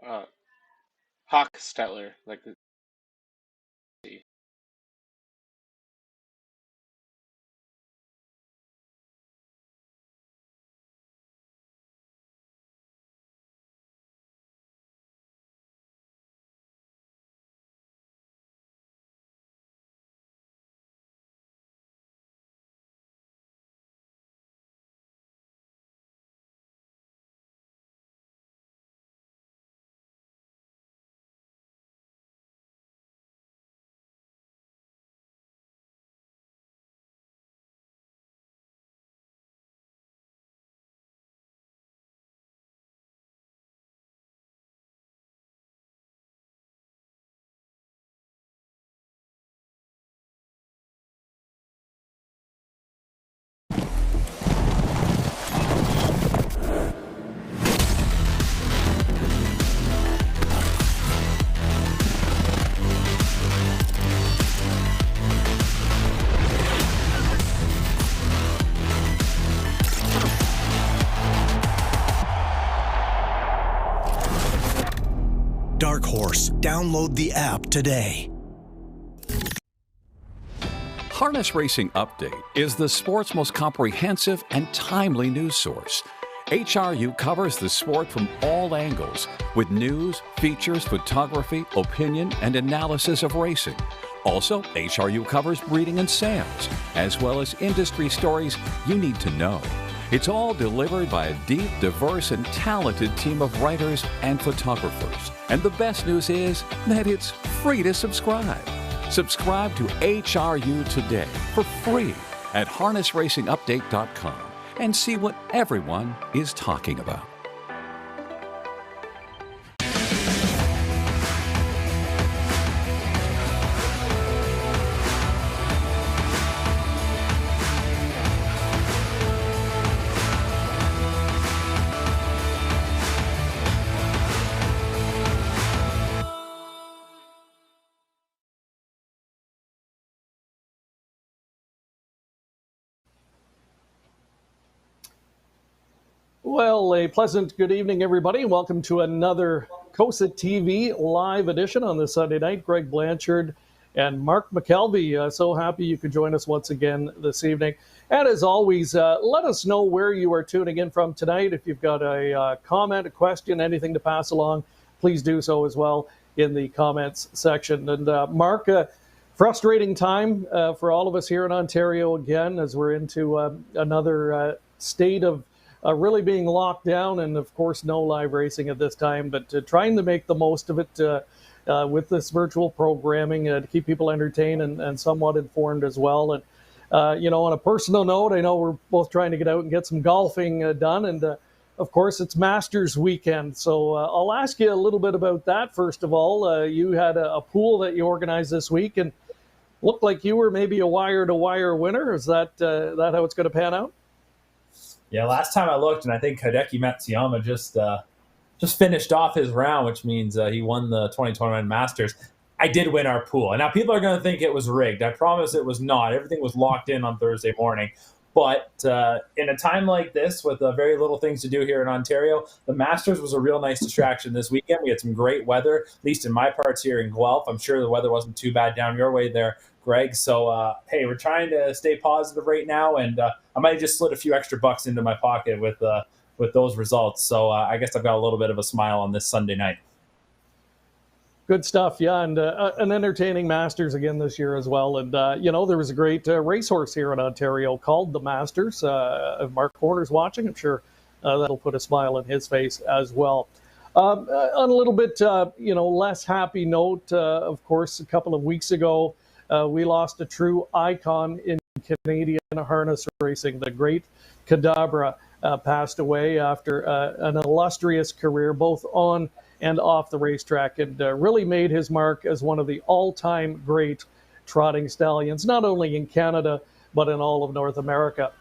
uh, Hochstetler, like the. Dark Horse. Download the app today. Harness Racing Update is the sport's most comprehensive and timely news source. HRU covers the sport from all angles with news, features, photography, opinion, and analysis of racing. Also, HRU covers breeding and sales, as well as industry stories you need to know. It's all delivered by a deep, diverse, and talented team of writers and photographers. And the best news is that it's free to subscribe. Subscribe to HRU today for free at harnessracingupdate.com and see what everyone is talking about. Well, a pleasant good evening, everybody. Welcome to another COSA-TV live edition on this Sunday night. Greg Blanchard and Mark McKelvey. So happy you could join us once again this evening. And as always, let us know where you are tuning in from tonight. If you've got a comment, a question, anything to pass along, please do so as well in the comments section. And Mark, frustrating time for all of us here in Ontario again, as we're into another state of really being locked down, and of course no live racing at this time, but trying to make the most of it with this virtual programming to keep people entertained and somewhat informed as well. And on a personal note, I know we're both trying to get out and get some golfing done, and of course it's Masters weekend, so I'll ask you a little bit about that. First of all, you had a pool that you organized this week, and looked like you were maybe a wire-to-wire winner. Is that how it's going to pan out? Yeah, last time I looked, and I think Hideki Matsuyama just finished off his round, which means he won the 2021 Masters. I did win our pool. And now people are going to think it was rigged. I promise it was not. Everything was locked in on Thursday morning. But in a time like this, with very little things to do here in Ontario, the Masters was a real nice distraction this weekend. We had some great weather, at least in my parts here in Guelph. I'm sure the weather wasn't too bad down your way there, Greg. So, hey, we're trying to stay positive right now, and I might have just slid a few extra bucks into my pocket with those results. So I guess I've got a little bit of a smile on this Sunday night. Good stuff, yeah, and an entertaining Masters again this year as well. And, there was a great racehorse here in Ontario called the Masters. If Mark Horner's watching, I'm sure that'll put a smile on his face as well. On a little bit, less happy note, of course, a couple of weeks ago, we lost a true icon in Canadian harness racing. The great Kadabra passed away after an illustrious career, both on and off the racetrack, and really made his mark as one of the all-time great trotting stallions, not only in Canada, but in all of North America.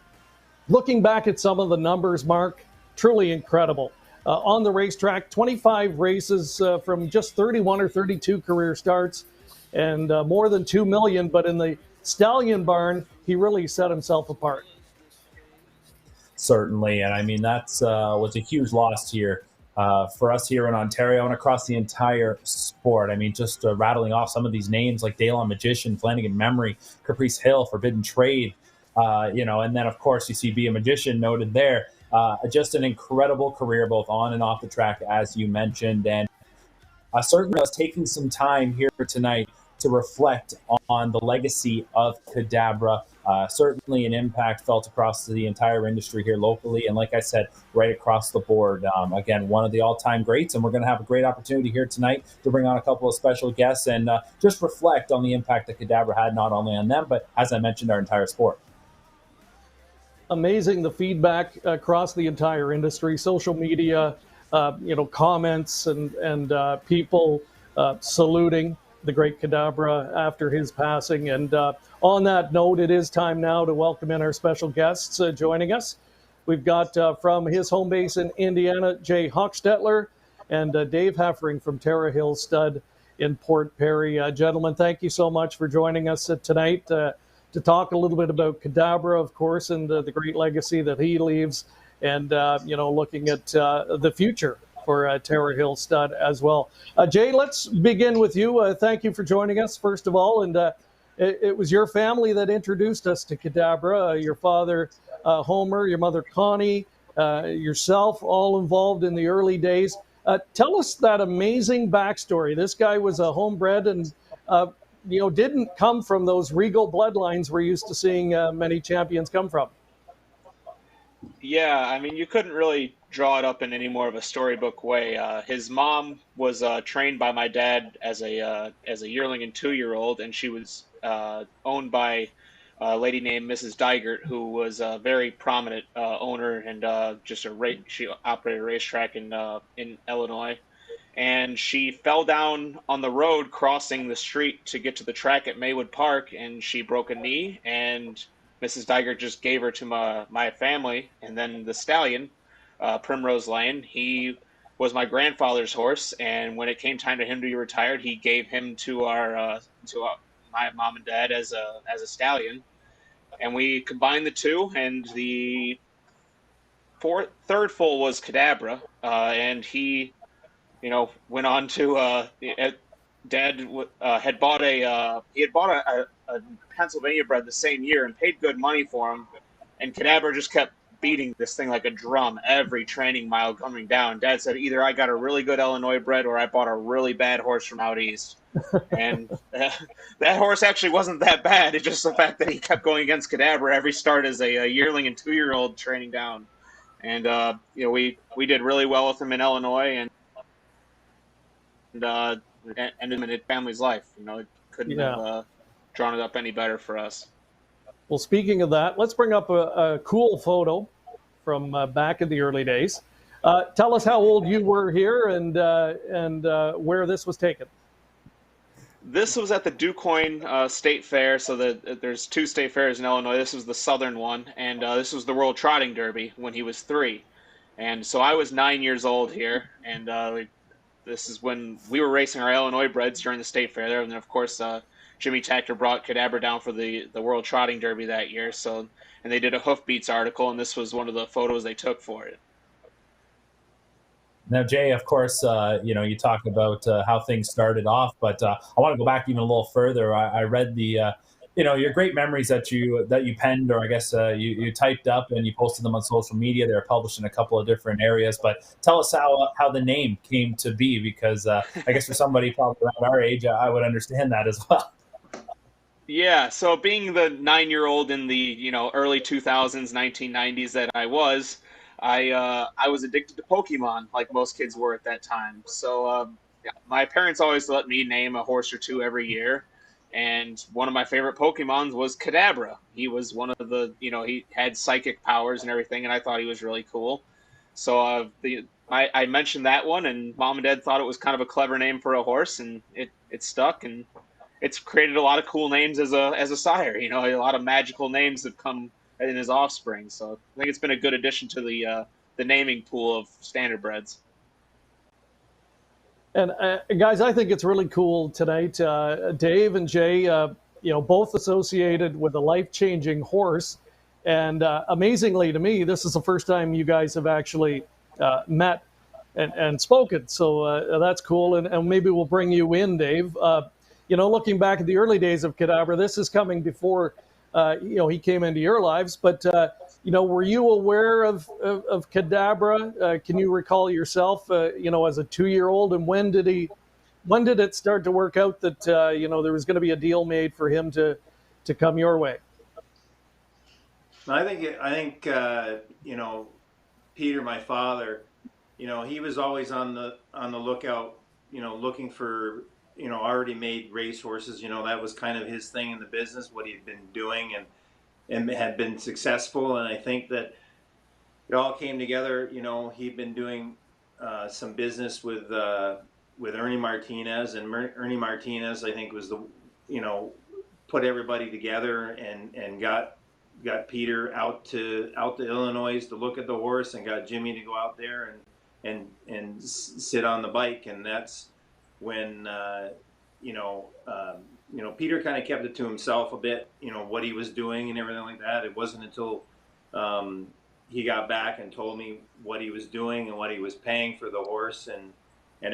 Looking back at some of the numbers, Mark, truly incredible. On the racetrack, 25 races from just 31 or 32 career starts, and more than 2 million, but in the stallion barn, he really set himself apart. Certainly, and I mean, that's was a huge loss here for us here in Ontario and across the entire sport. I mean, just rattling off some of these names like Daylon Magician, Flanagan Memory, Caprice Hill, Forbidden Trade, and then of course you see Be a Magician noted there. Just an incredible career both on and off the track, as you mentioned, and certainly I was taking some time here tonight to reflect on the legacy of Kadabra. Certainly an impact felt across the entire industry here locally. And like I said, right across the board. Again, one of the all-time greats. And we're going to have a great opportunity here tonight to bring on a couple of special guests and just reflect on the impact that Kadabra had, not only on them, but as I mentioned, our entire sport. Amazing, the feedback across the entire industry, social media, comments and people saluting the great Kadabra after his passing. And on that note, it is time now to welcome in our special guests joining us. We've got from his home base in Indiana, Jay Hochstetler and Dave Heffering from Terra Hill Stud in Port Perry. Gentlemen, thank you so much for joining us tonight to talk a little bit about Kadabra, of course, and the great legacy that he leaves, and looking at the future for Terra Hill Stud as well. Jay, let's begin with you. Thank you for joining us, first of all. And it was your family that introduced us to Kadabra. Your father, Homer, your mother, Connie, yourself, all involved in the early days. Tell us that amazing backstory. This guy was a homebred and didn't come from those regal bloodlines we're used to seeing many champions come from. Yeah, I mean, you couldn't really draw it up in any more of a storybook way. His mom was trained by my dad as a yearling and 2-year-old, and she was owned by a lady named Mrs. Digert, who was a very prominent owner and she operated a racetrack in Illinois. And she fell down on the road crossing the street to get to the track at Maywood Park, and she broke a knee, and Mrs. Digert just gave her to my family. And then the stallion, Primrose Lion, he was my grandfather's horse, and when it came time to him to be retired, he gave him to my mom and dad as a stallion, and we combined the two, and the third foal was Kadabra, and he went on to Dad had bought a Pennsylvania bred the same year and paid good money for him, and Kadabra just kept beating this thing like a drum every training mile coming down. Dad said, either I got a really good Illinois bred or I bought a really bad horse from out east. And that horse actually wasn't that bad. It's just the fact that he kept going against Kadabra every start as a yearling and 2-year-old training down. And we did really well with him in Illinois, and ended in his family's life. It couldn't have drawn it up any better for us. Well, speaking of that, let's bring up a cool photo from back in the early days. Tell us how old you were here and where this was taken. This was at the DuQuoin State Fair. So there's 2 state fairs in Illinois. This was the southern one, and this was the World Trotting Derby when he was 3. And so I was 9 years old here, and this is when we were racing our Illinois breds during the state fair there. And then, of course, Jimmy Tactor brought Kadabra down for the World Trotting Derby that year. And they did a Hoofbeats article, and this was one of the photos they took for it. Now, Jay, of course, you talk about how things started off, but I want to go back even a little further. I read the, your great memories that you penned, or I guess you typed up and you posted them on social media. They were published in a couple of different areas. But tell us how the name came to be, because I guess for somebody probably around our age, I would understand that as well. Yeah, so being the 9-year-old in the early 2000s, 1990s that I was addicted to Pokemon, like most kids were at that time. So my parents always let me name a horse or 2 every year, and one of my favorite Pokemons was Kadabra. He was one of the he had psychic powers and everything, and I thought he was really cool. So I mentioned that one, and Mom and Dad thought it was kind of a clever name for a horse, and it stuck, and it's created a lot of cool names as a sire. A lot of magical names that come in his offspring. So I think it's been a good addition to the naming pool of standardbreds. And guys, I think it's really cool tonight. Dave and Jay, both associated with a life-changing horse. And amazingly to me, this is the first time you guys have actually met and spoken. So that's cool. And maybe we'll bring you in, Dave. Looking back at the early days of Kadabra, this is coming before, he came into your lives. But, were you aware of Kadabra? Can you recall yourself, as a 2-year-old? And when did it start to work out that, there was going to be a deal made for him to come your way? I think Peter, my father, he was always on the lookout, looking for, already made racehorses. That was kind of his thing in the business, what he'd been doing and had been successful. And I think that it all came together. He'd been doing some business with Ernie Martinez, and Ernie Martinez, I think, was put everybody together and got Peter out to Illinois to look at the horse, and got Jimmy to go out there and sit on the bike. And that's when Peter kind of kept it to himself a bit, what he was doing and everything like that. It wasn't until he got back and told me what he was doing and what he was paying for the horse and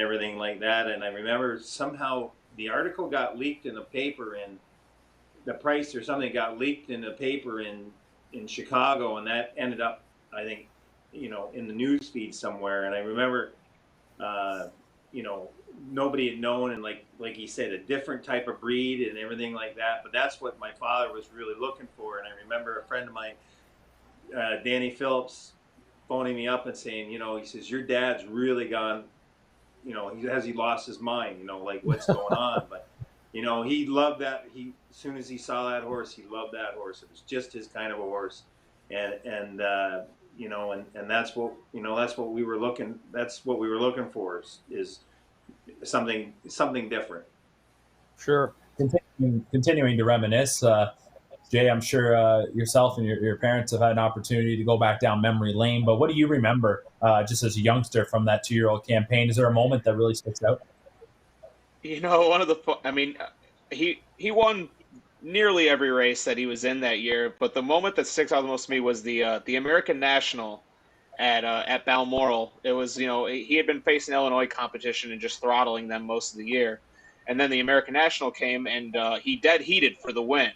everything like that. And I remember somehow the article got leaked in the paper, and the price or something got leaked in the paper in Chicago, and that ended up, I think, in the news feed somewhere. And I remember, nobody had known, and like he said, a different type of breed and everything like that. But that's what my father was really looking for. And I remember a friend of mine, Danny Phillips, phoning me up and saying, he says, your dad's really gone, has he lost his mind, like what's going on? But he loved that. As soon as he saw that horse, he loved that horse. It was just his kind of a horse, and that's what that's what we were looking. That's what we were looking for is something different. Sure. Continuing to reminisce, Jay, I'm sure yourself and your parents have had an opportunity to go back down memory lane. But what do you remember, just as a youngster, from that 2-year-old campaign? Is there a moment that really sticks out? One of he won nearly every race that he was in that year, but the moment that sticks out the most to me was the American National at Balmoral. It was, he had been facing Illinois competition and just throttling them most of the year, and then the American National came, and he dead heated for the win.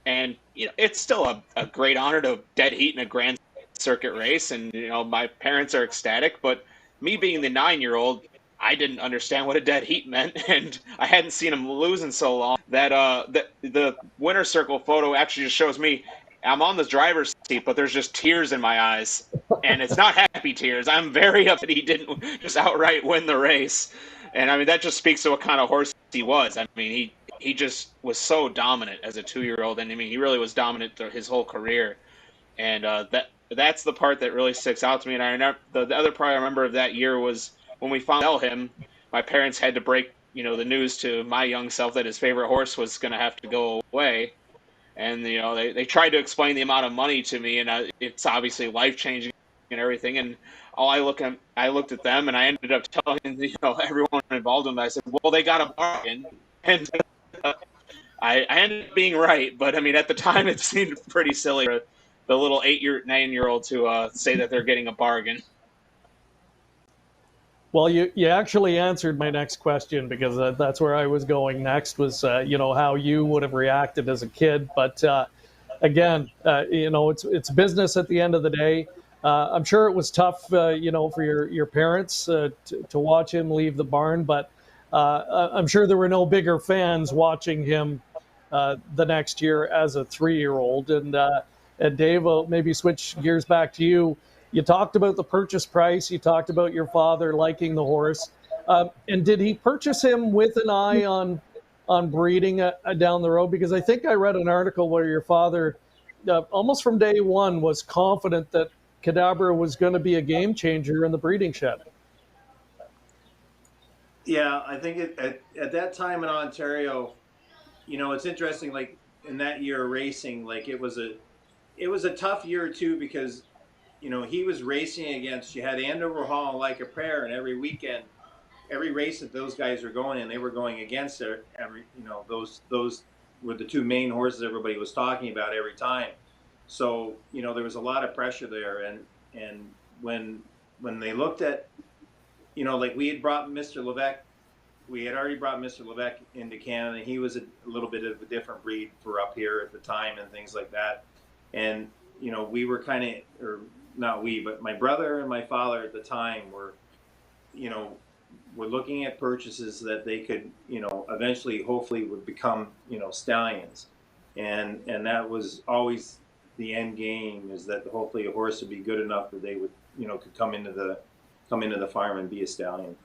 And it's still a great honor to dead heat in a Grand Circuit race, and my parents are ecstatic. But me being the 9-year-old, I didn't understand what a dead heat meant, and I hadn't seen him lose in so long that the winner's circle photo actually just shows me. I'm on the driver's seat, but there's just tears in my eyes, and it's not happy tears. I'm very upset he didn't just outright win the race, and that just speaks to what kind of horse he was. He just was so dominant as a 2-year-old, and he really was dominant through his whole career, and that's the part that really sticks out to me. And I remember the other part I remember of that year was when we found out him. My parents had to break the news to my young self that his favorite horse was going to have to go away, and they tried to explain the amount of money to me, and it's obviously life changing and everything. And I looked at them, and I ended up telling everyone involved in that. I said, well, they got a bargain, and I ended up being right, but at the time it seemed pretty silly for the little 9-year-old to say that they're getting a bargain. Well, you actually answered my next question, because that's where I was going next, was how you would have reacted as a kid. But again, it's business at the end of the day. I'm sure it was tough, for your parents to watch him leave the barn, but I'm sure there were no bigger fans watching him the next year as a 3-year-old. And Dave, I'll maybe switch gears back to you. You talked about the purchase price. You talked about your father liking the horse. And did he purchase him with an eye on breeding down the road? Because I think I read an article where your father, almost from day one, was confident that Kadabra was going to be a game changer in the breeding shed. Yeah, I think at that time in Ontario, it's interesting. Like in that year of racing, like it was a tough year too, because he was racing against. You had Andover Hall and Like a Prayer, and every weekend, every race that those guys were going in, they were going against it. Those were the two main horses everybody was talking about every time. So there was a lot of pressure there, and when they looked at like we had brought Mr. Levesque. We had already brought Mr. Levesque into Canada. He was a little bit of a different breed for up here at the time and things like that. And, we were kind of, or not we, but my brother and my father at the time were looking at purchases that they could, eventually, hopefully would become, stallions. And that was always the end game, is that hopefully a horse would be good enough that they would, could come into the farm and be a stallion.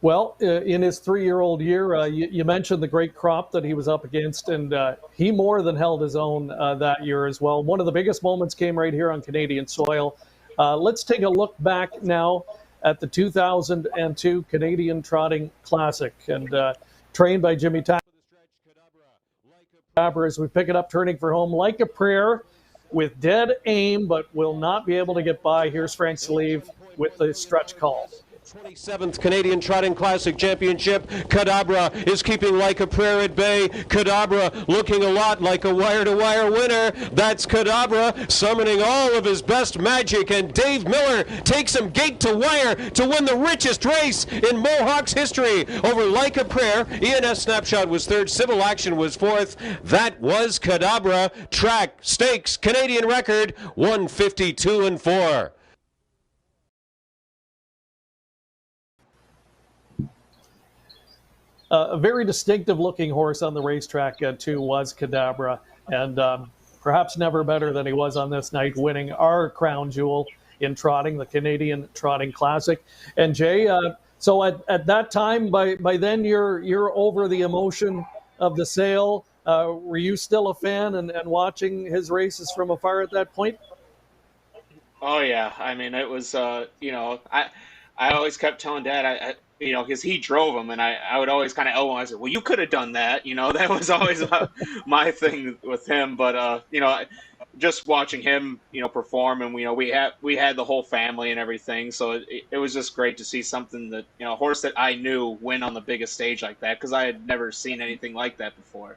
Well, in his 3-year-old year, you mentioned the great crop that he was up against, and he more than held his own that year as well. One of the biggest moments came right here on Canadian soil. Let's take a look back now at the 2002 Canadian Trotting Classic, and trained by Jimmy Tack. Kadabra, as we pick it up, turning for home like a prayer, with dead aim, but will not be able to get by. Here's Frank Sleeve with the stretch call. 27th Canadian Trotting Classic Championship. Kadabra is keeping Like a Prayer at bay. Kadabra looking a lot like a wire-to-wire winner. That's Kadabra summoning all of his best magic, and Dave Miller takes him gate to wire to win the richest race in Mohawk's history over Like a Prayer. ENS Snapshot was third. Civil Action was fourth. That was Kadabra. Track, stakes, Canadian record, 152-4. A very distinctive looking horse on the racetrack too was Kadabra, and perhaps never better than he was on this night, winning our crown jewel in trotting, the Canadian Trotting Classic. And Jay, so at that time, by then you're over the emotion of the sale. Were you still a fan and watching his races from afar at that point? Oh yeah, I mean it was I always kept telling Dad because he drove him, and I would always kind of elbow him. I said, well, you could have done that. That was always my thing with him. But, just watching him, perform, and, we had the whole family and everything. So it was just great to see something that, a horse that I knew win on the biggest stage like that, because I had never seen anything like that before.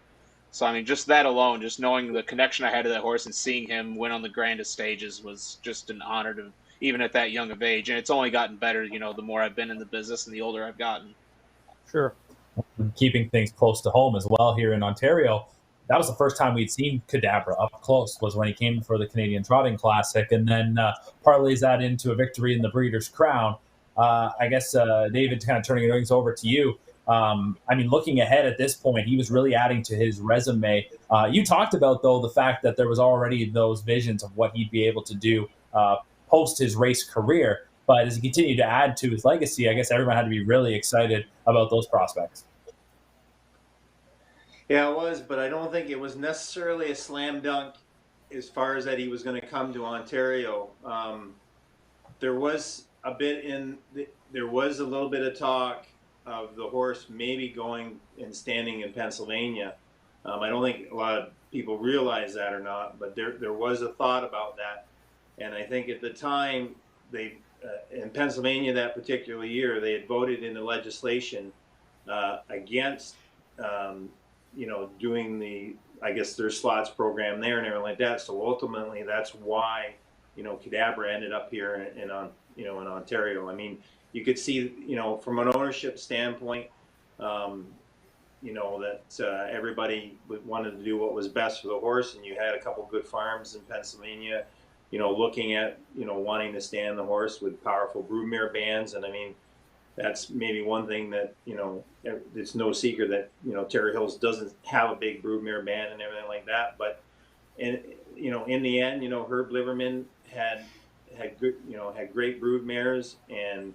So, I mean, just that alone, just knowing the connection I had to that horse and seeing him win on the grandest stages was just an honor to even at that young of age. And it's only gotten better, the more I've been in the business and the older I've gotten. Sure. Keeping things close to home as well here in Ontario. That was the first time we'd seen Kadabra up close, was when he came for the Canadian Trotting Classic, and then parlays that into a victory in the Breeders' Crown. I guess, David, kind of turning things over to you. Looking ahead at this point, he was really adding to his resume. You talked about, though, the fact that there was already those visions of what he'd be able to do post his race career, but as he continued to add to his legacy, I guess everyone had to be really excited about those prospects. Yeah, it was, but I don't think it was necessarily a slam dunk as far as that he was going to come to Ontario. There was a little bit of talk of the horse maybe going and standing in Pennsylvania. I don't think a lot of people realize that or not, but there was a thought about that. And I think at the time, they in Pennsylvania that particular year, they had voted in the legislation against, doing their slots program there and everything like that. So ultimately, that's why, Kadabra ended up here in Ontario. I mean, you could see, from an ownership standpoint, that everybody wanted to do what was best for the horse, and you had a couple good farms in Pennsylvania, looking at, wanting to stand the horse with powerful broodmare bands. And I mean, that's maybe one thing that, it's no secret that, Terry Hills doesn't have a big broodmare band and everything like that. But, in the end, Herb Liverman had good, had great broodmares, and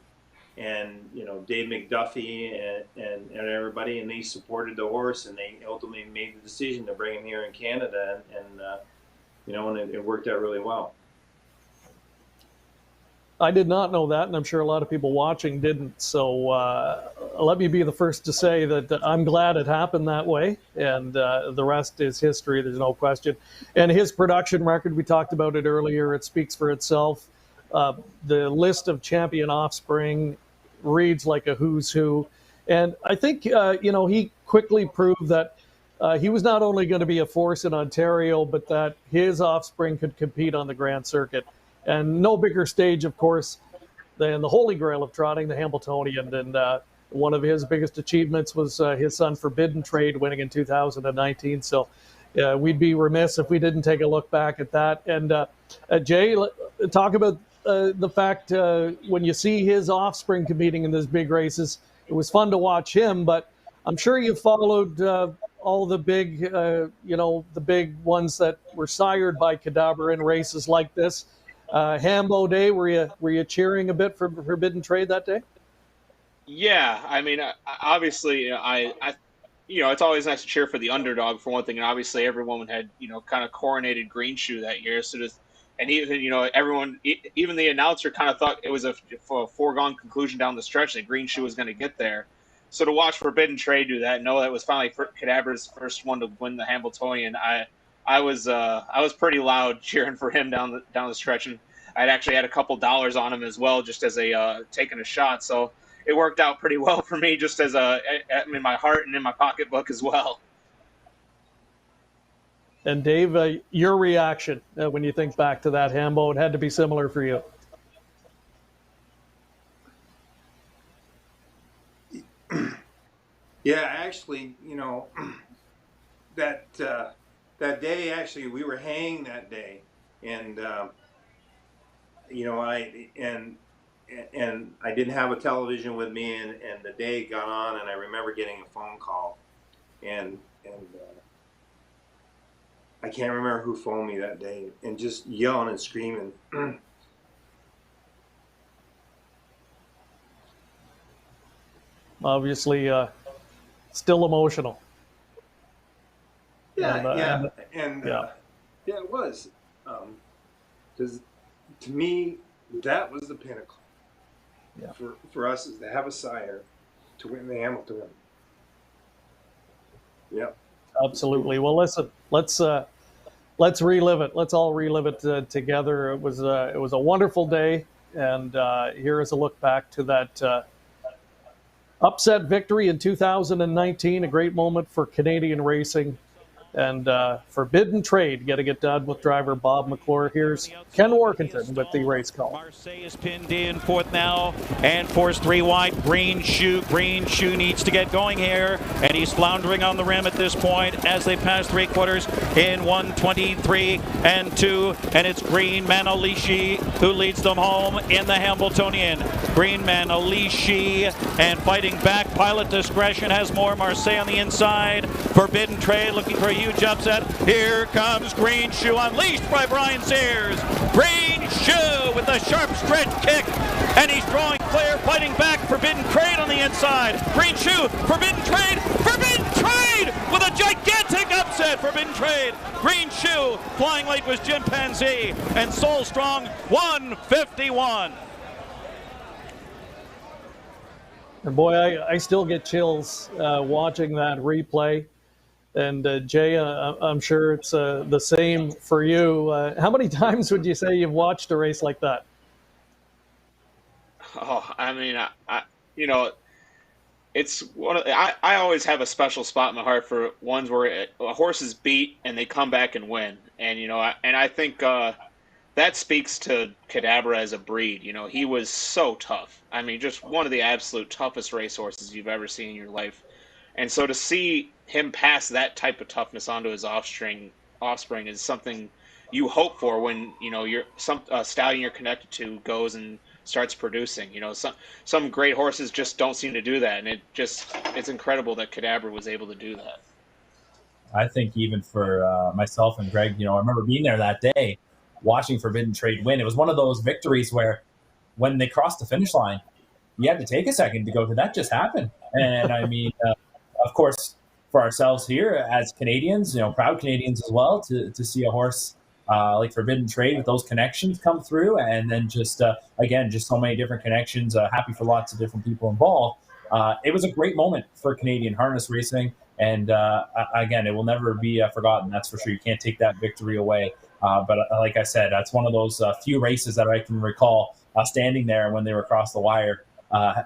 Dave McDuffie and everybody, and they supported the horse, and they ultimately made the decision to bring him here in Canada, and it worked out really well. I did not know that, and I'm sure a lot of people watching didn't. So let me be the first to say that I'm glad it happened that way, and the rest is history, there's no question. And his production record, we talked about it earlier, it speaks for itself. The list of champion offspring reads like a who's who. And I think, he quickly proved that he was not only going to be a force in Ontario, but that his offspring could compete on the Grand Circuit. And no bigger stage, of course, the holy grail of trotting, the Hambletonian. And one of his biggest achievements was his son Forbidden Trade winning in 2019. So we'd be remiss if we didn't take a look back at that. And Jay, talk about the fact when you see his offspring competing in these big races, it was fun to watch him, but I'm sure you followed all the big, the big ones that were sired by Kadabra in races like this. Hambo Day, were you cheering a bit for Forbidden Trade that day? Yeah, I mean, obviously, it's always nice to cheer for the underdog for one thing, and obviously everyone had, kind of coronated Green Shoe that year, so just, and even, everyone, even the announcer kind of thought it was a foregone conclusion down the stretch that Green Shoe was going to get there. So to watch Forbidden Trade do that, know that it was finally Kadabra's first one to win the Hambletonian, I was pretty loud cheering for him down the stretch, and I'd actually had a couple dollars on him as well, just as a taking a shot. So it worked out pretty well for me, just as in my heart and in my pocketbook as well. And Dave, your reaction when you think back to that Hambo, it had to be similar for you. Yeah, actually, that day, actually, we were haying that day, and I didn't have a television with me, and the day got on, and I remember getting a phone call, and I can't remember who phoned me that day, and just yelling and screaming. Obviously, still emotional. Yeah, it was. Because to me, that was the pinnacle. Yeah. For us, is to have a sire to win the Hamilton. Yeah. Absolutely. Well, listen, let's relive it. Let's all relive it together. It was a wonderful day, and here is a look back to that upset victory in 2019. A great moment for Canadian racing. And Forbidden Trade getting it done with driver Bob McClure. Here's Ken Workington with the race call. Marseille is pinned in fourth now and forced 3 wide. Green Shoe needs to get going here, and he's floundering on the rim at this point as they pass 3/4 in 1:23 and 2, and it's Green Manalishi who leads them home in the Hambletonian. Green Manalishi and fighting back. Pilot Discretion has more. Marseille on the inside. Forbidden Trade looking for a huge upset. Here comes Green Shoe, unleashed by Brian Sears. Green Shoe with a sharp stretch kick, and he's drawing clear, fighting back. Forbidden Trade on the inside. Green Shoe, Forbidden Trade with a gigantic upset. Forbidden Trade. Green Shoe flying late was Chimpanzee, and Soul Strong 151. And boy, I still get chills watching that replay. And Jay, I'm sure it's the same for you. How many times would you say you've watched a race like that? Oh, I mean, it's one of, I always have a special spot in my heart for ones where a horse is beat and they come back and win. And I think that speaks to Kadabra as a breed. He was so tough. I mean, just one of the absolute toughest racehorses you've ever seen in your life. And so to see him pass that type of toughness onto his offspring is something you hope for when you're a stallion you're connected to goes and starts producing. Some great horses just don't seem to do that, and it's incredible that Kadabra was able to do that. I think even for myself and Greg, I remember being there that day, watching Forbidden Trade win. It was one of those victories where when they crossed the finish line, you had to take a second to go, did that just happen? And I mean, of course, for ourselves here as Canadians, proud Canadians as well, to see a horse like Forbidden Trade with those connections come through, and then just again, just so many different connections. Happy for lots of different people involved. It was a great moment for Canadian harness racing, and again, it will never be forgotten. That's for sure. You can't take that victory away. But like I said, that's one of those few races that I can recall standing there when they were across the wire,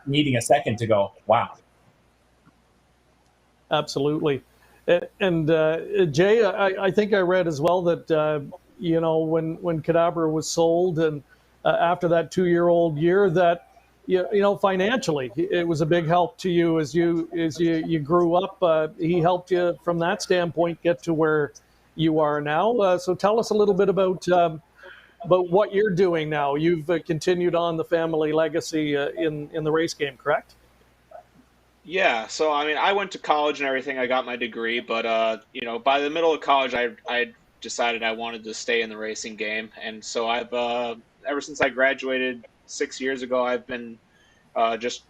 needing a second to go, wow. Absolutely. And Jay, I think I read as well that, when Kadabra was sold and after that 2-year-old year that you know financially it was a big help to you as you grew up. He helped you from that standpoint get to where you are now. So tell us a little bit about what you're doing now. You've continued on the family legacy in the race game, correct? Yeah, so I mean, I went to college and everything. I got my degree, but by the middle of college, I decided I wanted to stay in the racing game, and so I've ever since I graduated 6 years ago, I've been just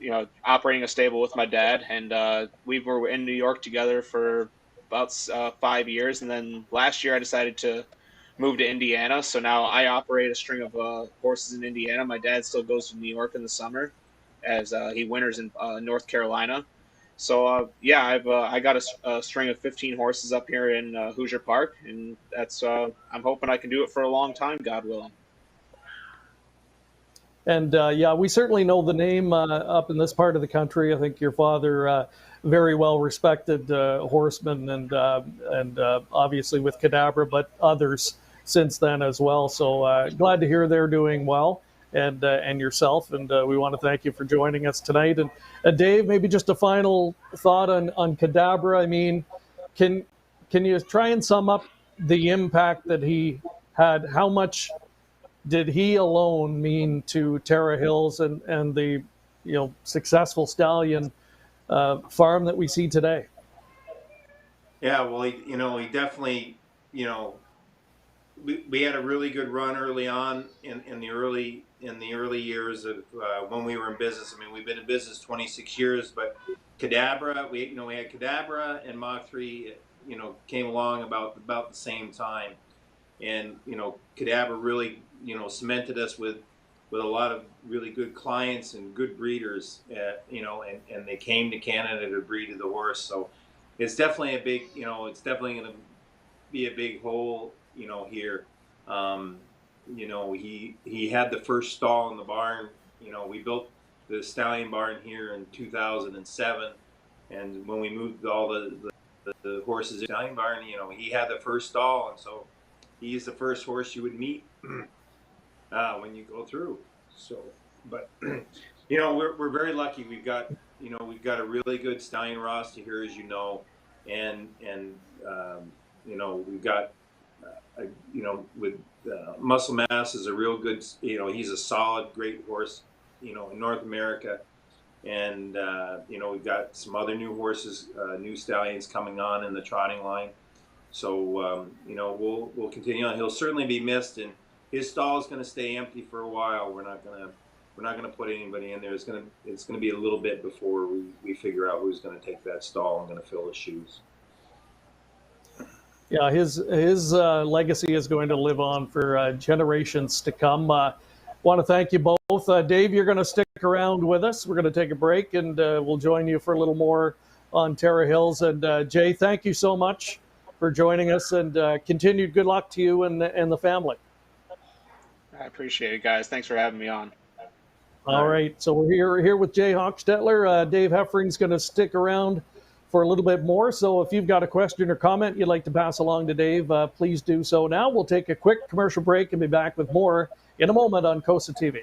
operating a stable with my dad, and we were in New York together for about 5 years, and then last year I decided to move to Indiana. So now I operate a string of horses in Indiana. My dad still goes to New York in the summer, as he winters in North Carolina. So yeah, I got a string of 15 horses up here in Hoosier Park, and that's I'm hoping I can do it for a long time, God willing. And yeah, we certainly know the name up in this part of the country. I think your father, very well respected horseman, and obviously with Kadabra, but others since then as well. So glad to hear they're doing well, and yourself. And we want to thank you for joining us tonight. And Dave, maybe just a final thought on Kadabra. I mean, can you try and sum up the impact that he had? How much did he alone mean to Tara Hills and the successful stallion farm that we see today? Yeah, well, he definitely, we had a really good run early on in the early years of when we were in business. I mean, we've been in business 26 years, but Kadabra, we had Kadabra and Mach 3, came along about the same time. And Kadabra really cemented us with a lot of really good clients and good breeders, and they came to Canada to breed the horse. So it's definitely a big, it's definitely going to be a big hole, here. He had the first stall in the barn. We built the stallion barn here in 2007, and when we moved all the horses in the stallion barn, he had the first stall, and so he's the first horse you would meet when you go through. So, but we're very lucky. We've got a really good stallion roster here, as you know, and we've got with Muscle Mass is a real good. He's a solid, great horse. In North America, and we've got some other new horses, new stallions coming on in the trotting line. So we'll continue on. He'll certainly be missed, and his stall is going to stay empty for a while. We're not going to put anybody in there. It's going to be a little bit before we figure out who's going to take that stall and going to fill his shoes. Yeah, his legacy is going to live on for generations to come. Want to thank you both. Dave, you're going to stick around with us. We're going to take a break, and we'll join you for a little more on Tara Hills. And Jay, thank you so much for joining us, and continued good luck to you and the family. I appreciate it, guys. Thanks for having me on. All right, so we're here with Jay Hochstetler. Dave Heffering's going to stick around for a little bit more. So if you've got a question or comment you'd like to pass along to Dave, please do so now. We'll take a quick commercial break and be back with more in a moment on COSA-TV.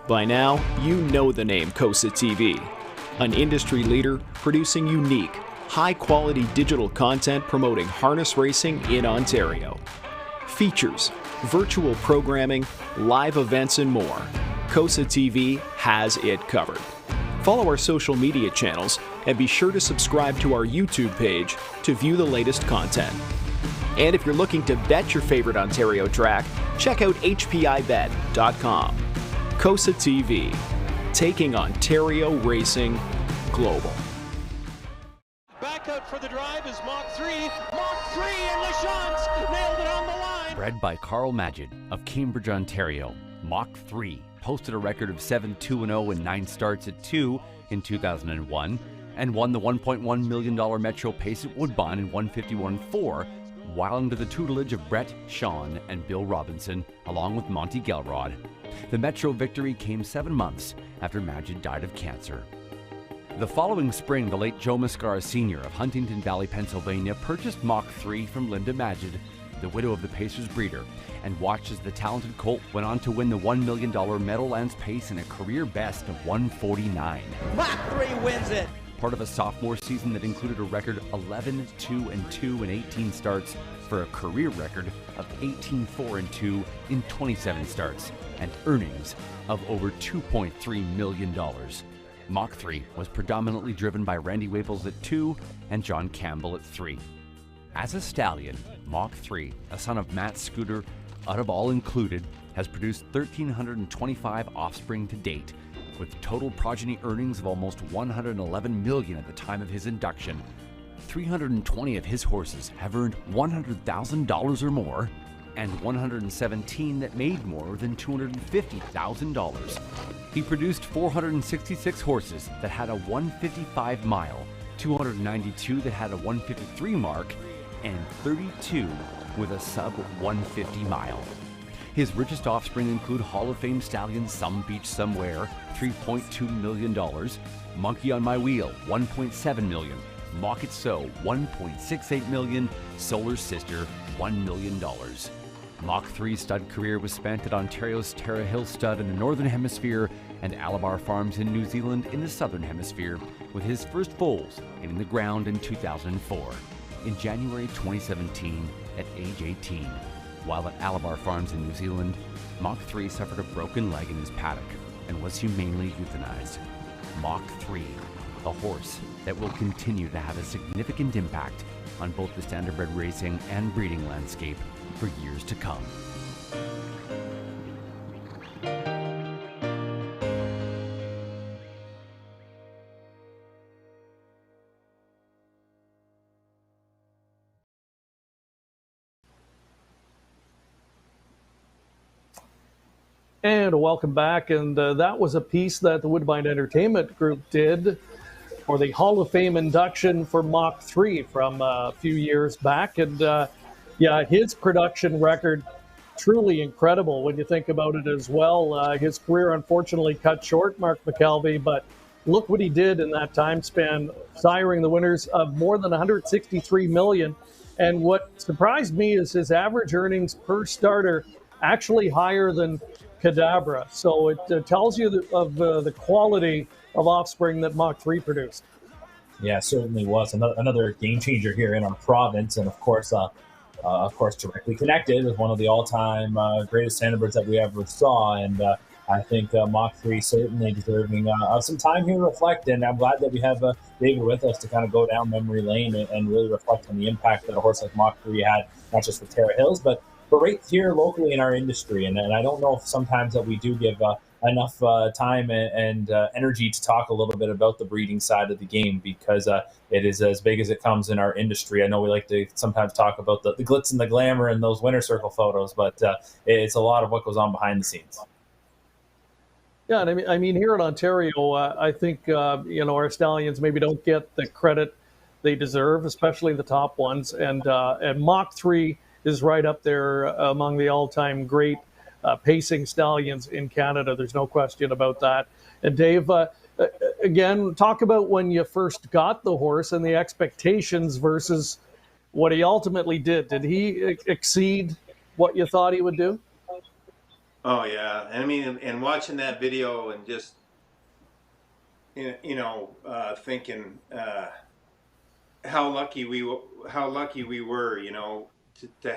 By now, you know the name COSA-TV, an industry leader producing unique, high-quality digital content promoting harness racing in Ontario. Features, virtual programming, live events, and more. COSA-TV has it covered. Follow our social media channels and be sure to subscribe to our YouTube page to view the latest content. And if you're looking to bet your favorite Ontario track, check out hpibet.com. COSA-TV, taking Ontario racing global. Back out for the drive is Mach 3. Mach 3 and LaChance nailed it on the line. Bred by Carl Magid of Cambridge, Ontario, Mach 3 posted a record of 7-2-0 and 9 starts at 2 in 2001 and won the $1.1 million Metro Pace at Woodbine in 151.4, while under the tutelage of Brett, Sean, and Bill Robinson, along with Monty Gelrod. The Metro victory came 7 months after Magid died of cancer. The following spring, the late Joe Mascara Sr. of Huntington Valley, Pennsylvania, purchased Mach 3 from Linda Magid, the widow of the Pacers breeder, and watched as the talented colt went on to win the $1 million Meadowlands Pace in a career best of 1:49. Mach 3 wins it! Part of a sophomore season that included a record 11, 2, and 2 in 18 starts for a career record of 18, 4, and 2 in 27 starts, and earnings of over $2.3 million. Mach 3 was predominantly driven by Randy Waples at 2 and John Campbell at 3. As a stallion, Mach 3, a son of Matt Scooter, out of all included, has produced 1,325 offspring to date, with total progeny earnings of almost $111 million at the time of his induction. 320 of his horses have earned $100,000 or more, and 117 that made more than $250,000. He produced 466 horses that had a 155 mile, 292 that had a 153 mark, and 32 with a sub 150 mile. His richest offspring include Hall of Fame stallions Some Beach Somewhere, $3.2 million, Monkey on My Wheel, $1.7 million, Mock It So, $1.68 million, Solar Sister, $1 million. Mach 3's stud career was spent at Ontario's Tara Hill Stud in the Northern Hemisphere and Alabar Farms in New Zealand in the Southern Hemisphere, with his first foals hitting the ground in 2004. In January 2017, at age 18, while at Alabar Farms in New Zealand, Mach 3 suffered a broken leg in his paddock and was humanely euthanized. Mach 3, a horse that will continue to have a significant impact on both the standardbred racing and breeding landscape for years to come. And welcome back. And that was a piece that the Woodbine Entertainment Group did for the Hall of Fame induction for Mach 3 from a few years back. And yeah, his production record, truly incredible when you think about it as well. His career unfortunately cut short, Mark McKelvey, but look what he did in that time span, siring the winners of more than $163 million. And what surprised me is his average earnings per starter actually higher than Kadabra. So it tells you of the quality of offspring that Mach 3 produced. Yeah, certainly was another game changer here in our province, and of course, directly connected with one of the all-time greatest standardbirds that we ever saw. And I think Mach 3 certainly deserving of some time here to reflect. And I'm glad that we have David with us to kind of go down memory lane and really reflect on the impact that a horse like Mach 3 had, not just with Tara Hills, but right here locally in our industry. And I don't know if sometimes that we do give enough time and energy to talk a little bit about the breeding side of the game, because it is as big as it comes in our industry. I know we like to sometimes talk about the glitz and the glamour and those winner circle photos, but it's a lot of what goes on behind the scenes. Yeah, and I mean here in Ontario, I think our stallions maybe don't get the credit they deserve, especially the top ones. And Mach 3 is right up there among the all-time great pacing stallions in Canada. There's no question about that. And Dave, again, talk about when you first got the horse and the expectations versus what he ultimately did. Did he exceed what you thought he would do? Oh yeah, I mean, and watching that video and just thinking how lucky we were, to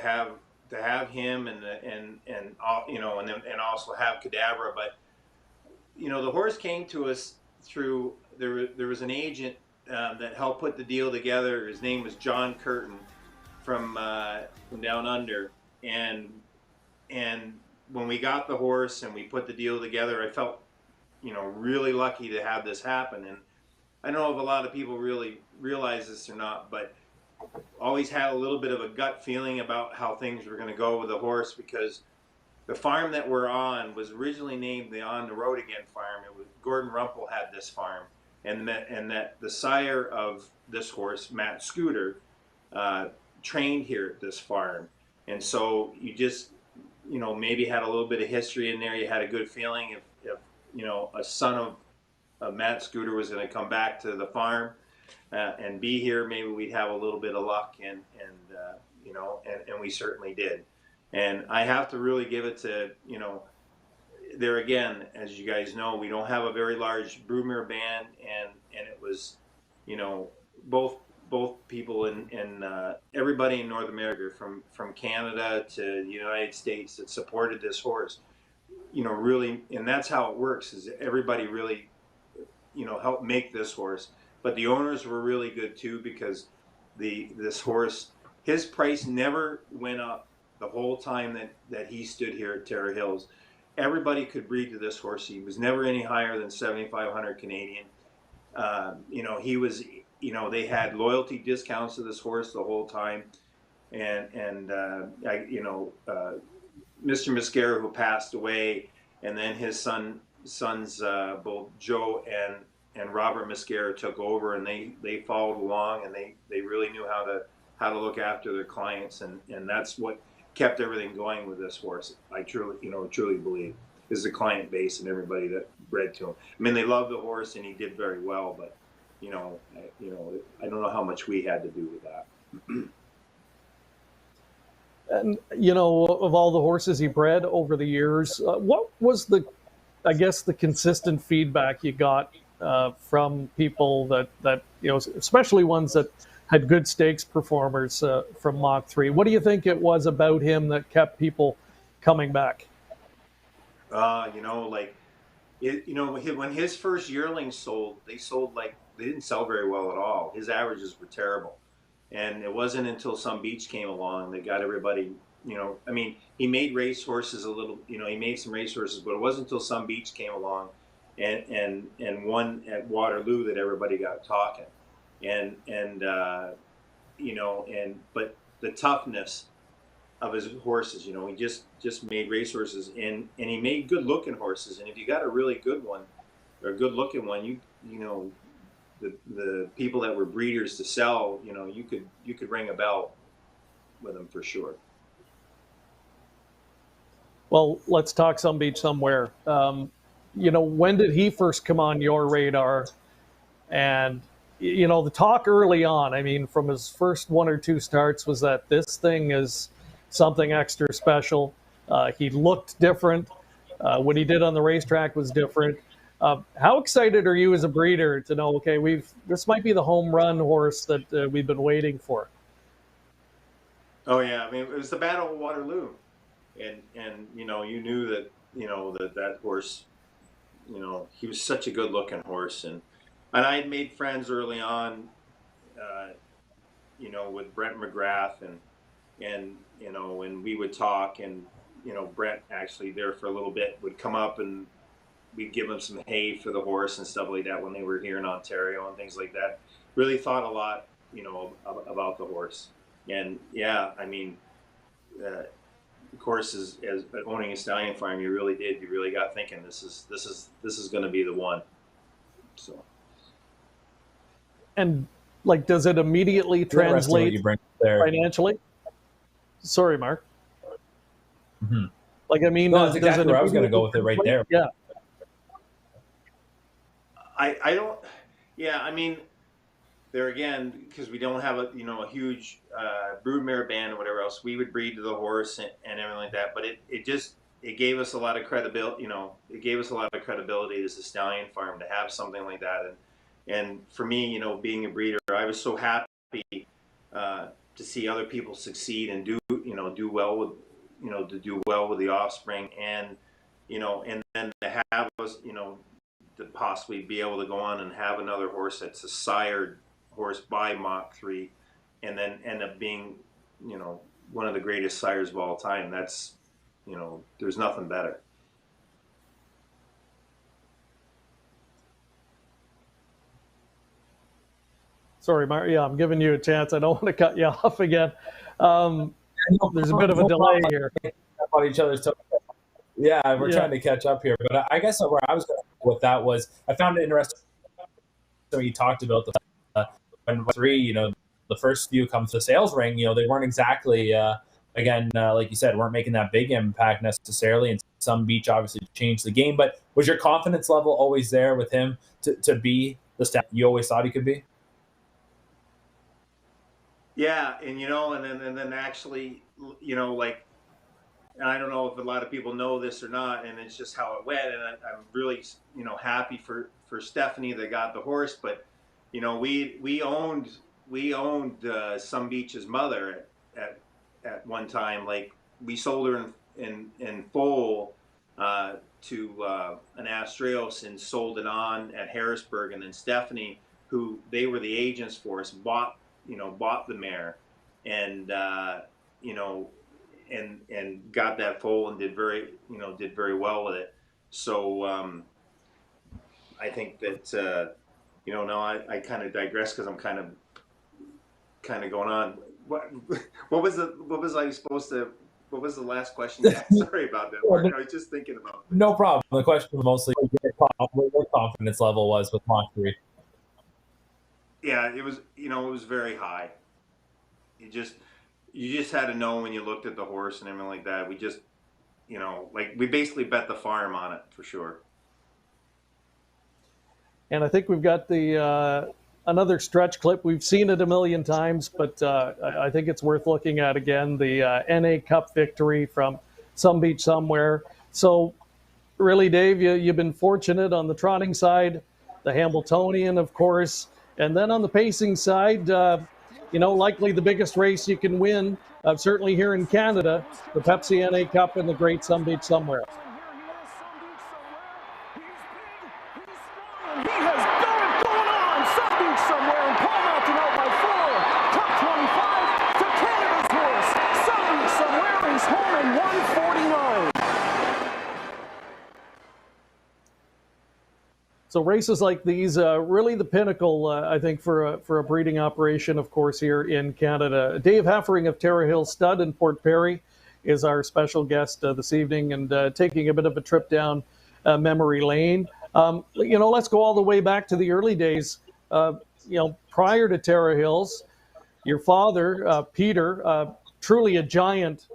have him and also have Kadabra. But the horse came to us through there was an agent that helped put the deal together. His name was John Curtin from down under, and when we got the horse and we put the deal together, I felt really lucky to have this happen. And I don't know if a lot of people really realize this or not, but always had a little bit of a gut feeling about how things were going to go with the horse, because the farm that we're on was originally named the On the Road Again farm. It was Gordon Rumpel had this farm, and that the sire of this horse, Matt Scooter, trained here at this farm. And so you just, maybe had a little bit of history in there. You had a good feeling if a son of Matt Scooter was going to come back to the farm and be here, maybe we'd have a little bit of luck, and we certainly did. And I have to really give it to, there again, as you guys know, we don't have a very large broodmare band, and it was, both people in everybody in North America, from Canada to the United States, that supported this horse, really. And that's how it works, is everybody really, helped make this horse. But the owners were really good too, because this horse, his price never went up the whole time that he stood here at Terra Hills. Everybody could breed to this horse. He was never any higher than 7,500 Canadian. He was, they had loyalty discounts to this horse the whole time. And Mr. Mascara, who passed away, and then his sons, both Joe and Robert Mascara, took over, and they followed along, and they really knew how to look after their clients, and that's what kept everything going with this horse. I truly believe is the client base and everybody that bred to him. I mean, they loved the horse, and he did very well, but I don't know how much we had to do with that. And of all the horses he bred over the years, what was the consistent feedback you got from people that especially ones that had good stakes performers from Mach 3? What do you think it was about him that kept people coming back? When his first yearlings sold, they didn't sell very well at all. His averages were terrible. And it wasn't until Some Beach came along that got everybody, he made race horses a little, he made some race horses, but it wasn't until Some Beach came along and one at Waterloo that everybody got talking. But the toughness of his horses, he just made race horses, and he made good looking horses. And if you got a really good one or a good looking one, the people that were breeders to sell, you could ring a bell with them for sure. Well, let's talk Some Beach Somewhere. When did he first come on your radar? And the talk early on, from his first one or two starts, was that this thing is something extra special. He looked different. What he did on the racetrack was different. How excited are you as a breeder to know, okay, this might be the home run horse that we've been waiting for? Oh yeah, it was the Battle of Waterloo, and you knew that that horse, he was such a good looking horse, and I had made friends early on, with Brent McGrath, and we would talk, and Brent actually there for a little bit would come up, and we'd give him some hay for the horse and stuff like that when they were here in Ontario and things like that. Really thought a lot, about the horse. And yeah, of course, as owning a stallion farm, you really got thinking this is going to be the one. So. And does it immediately translate financially? Sorry, Mark. Mm-hmm. No, that's exactly where I was going to go with it right there. Yeah. I don't. Yeah, there again, because we don't have a huge broodmare band or whatever else, we would breed to the horse and everything like that. But it gave us a lot of credibility. It gave us a lot of credibility as a stallion farm to have something like that. And for me, being a breeder, I was so happy to see other people succeed and do well with the offspring, and and then to have us to possibly be able to go on and have another horse that's a sired horse by Mach 3, and then end up being one of the greatest sires of all time. That's there's nothing better. Sorry, Mark. Yeah, I'm giving you a chance. I don't want to cut you off again. There's a bit of a delay here. On each other's toes. Yeah, we're trying to catch up here. But I guess where I was going with that was, I found it interesting. time you talked about the when 3, the first few come to the sales ring, they weren't exactly, like you said, weren't making that big impact necessarily. And some Beach obviously changed the game. But was your confidence level always there with him to be the star you always thought he could be? Yeah, and and then actually, like, I don't know if a lot of people know this or not, and it's just how it went. And I'm really, happy for Stephanie that got the horse. But we owned Some Beach's mother at one time. Like, we sold her in full to an Astros and sold it on at Harrisburg, and then Stephanie, who they were the agents for us, bought the mare, and and got that foal and did very well with it. So I think that now I kind of digress because I'm kind of going on. What was the last question you asked? Sorry about that, Mark. I was just thinking about this. No problem. The question was mostly what your confidence level was with Mach 3. Yeah, it was very high. You just had to know when you looked at the horse and everything like that. We just, we basically bet the farm on it for sure. And I think we've got the another stretch clip. We've seen it a million times, but I think it's worth looking at again. The NA Cup victory from Some Beach Somewhere. So really, Dave, you've been fortunate on the trotting side, the Hambletonian, of course, and then on the pacing side, likely the biggest race you can win, certainly here in Canada, the Pepsi NA Cup and the Great Some Beach Somewhere. So races like these, really the pinnacle, I think, for a breeding operation, of course, here in Canada. Dave Heffering of Terra Hill Stud in Port Perry is our special guest this evening, and taking a bit of a trip down memory lane. Let's go all the way back to the early days. Prior to Terra Hills, your father, Peter, truly a giant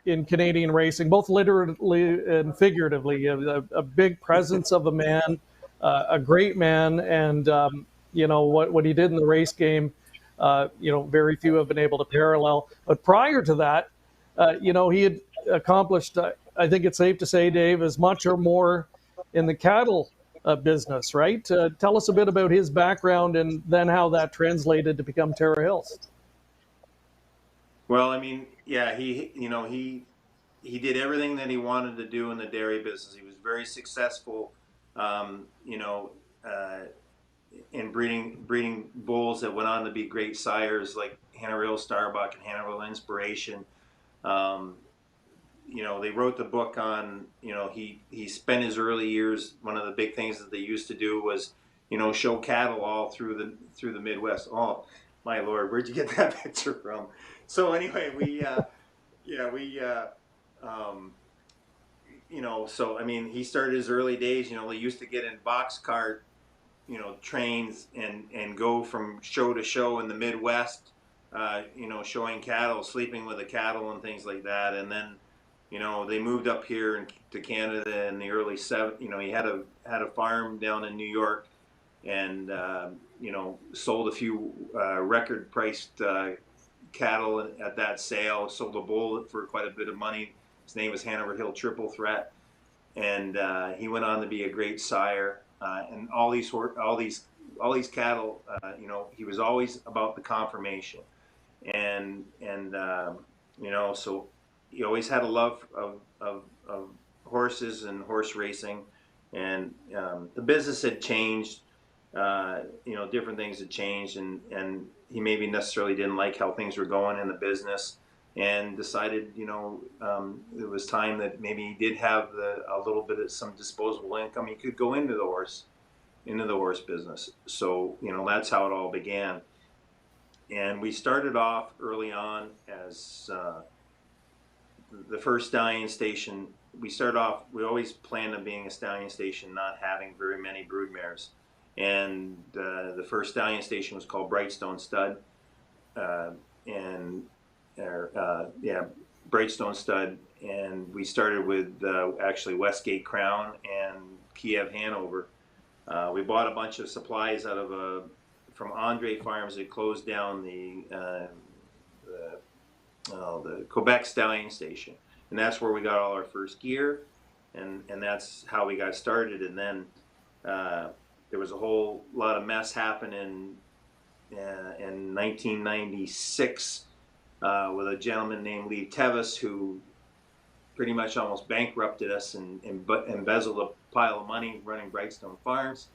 in Canadian racing, both literally and figuratively, a big presence of a man. A great man, and what he did in the race game, very few have been able to parallel. But prior to that, he had accomplished, I think it's safe to say, Dave, as much or more in the cattle business, right? Tell us a bit about his background and then how that translated to become Terra Hills. Well, I mean, yeah, he did everything that he wanted to do in the dairy business. He was very successful. In breeding bulls that went on to be great sires like Hannahville Starbuck and Hannahville Inspiration. They wrote the book on, he spent his early years, one of the big things that they used to do was, show cattle all through the Midwest. Oh, my Lord, where'd you get that picture from? So anyway, so I mean, he started his early days. They used to get in boxcar, trains and go from show to show in the Midwest, showing cattle, sleeping with the cattle and things like that. And then, they moved up here to Canada in the early '70s. He had a farm down in New York, and sold a few record priced cattle at that sale. Sold a bull for quite a bit of money. His name was Hanover Hill Triple Threat, and he went on to be a great sire. And all these cattle, he was always about the conformation, and so he always had a love of horses and horse racing, and the business had changed. Different things had changed, and he maybe necessarily didn't like how things were going in the business, and decided, it was time that maybe he did have a little bit of some disposable income. He could go into the horse business. So, that's how it all began. And we started off early on as the first stallion station. We always planned on being a stallion station, not having very many brood mares. and the first stallion station was called Brightstone Stud, Brightstone Stud, and we started with actually Westgate Crown and Kiev Hanover. We bought a bunch of supplies out of from Andre Farms that closed down the Quebec Stallion Station, and that's where we got all our first gear, and that's how we got started. And then there was a whole lot of mess happening in 1996 with a gentleman named Lee Tevis, who pretty much almost bankrupted us and embezzled a pile of money running Brightstone Farms.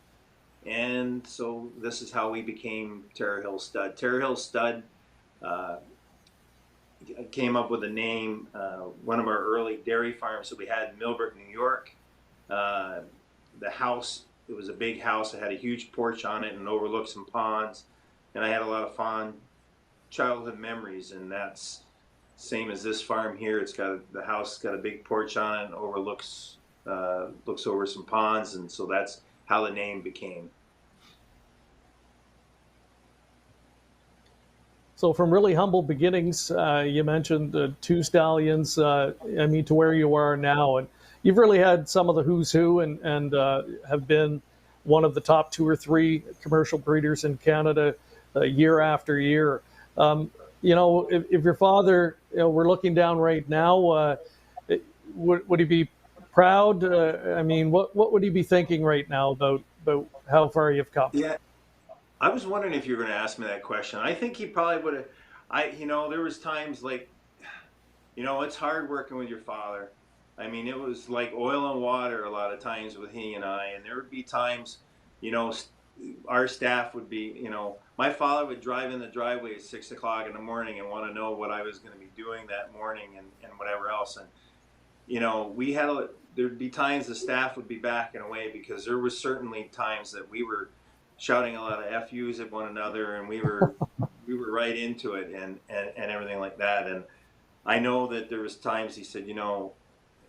And so this is how we became Terror Hill Stud. Terror Hill Stud came up with a name, one of our early dairy farms that we had in Millbrook, New York. The house, it was a big house. It had a huge porch on it and overlooked some ponds. And I had a lot of fond childhood memories, and that's same as this farm here. It's got, the house got a big porch on it and overlooks looks over some ponds, and so that's how the name became. So from really humble beginnings, you mentioned 2 stallions, I mean, to where you are now. And you've really had some of the who's who, and have been one of the top 2 or 3 commercial breeders in Canada year after year. You know, if your father, you know, we're looking down right now, would he be proud? I mean, what would he be thinking right now about how far you've come? Yeah. I was wondering if you were going to ask me that question. I think he probably would have. You know, there was times like, you know, it's hard working with your father. I mean, it was like oil and water a lot of times with he and I. And there would be times, you know, our staff would be, you know, my father would drive in the driveway at 6 o'clock in the morning and want to know what I was going to be doing that morning and whatever else. And, you know, there'd be times the staff would be backing away because there was certainly times that we were shouting a lot of FUs at one another, and we were right into it and everything like that. And I know that there was times he said, you know,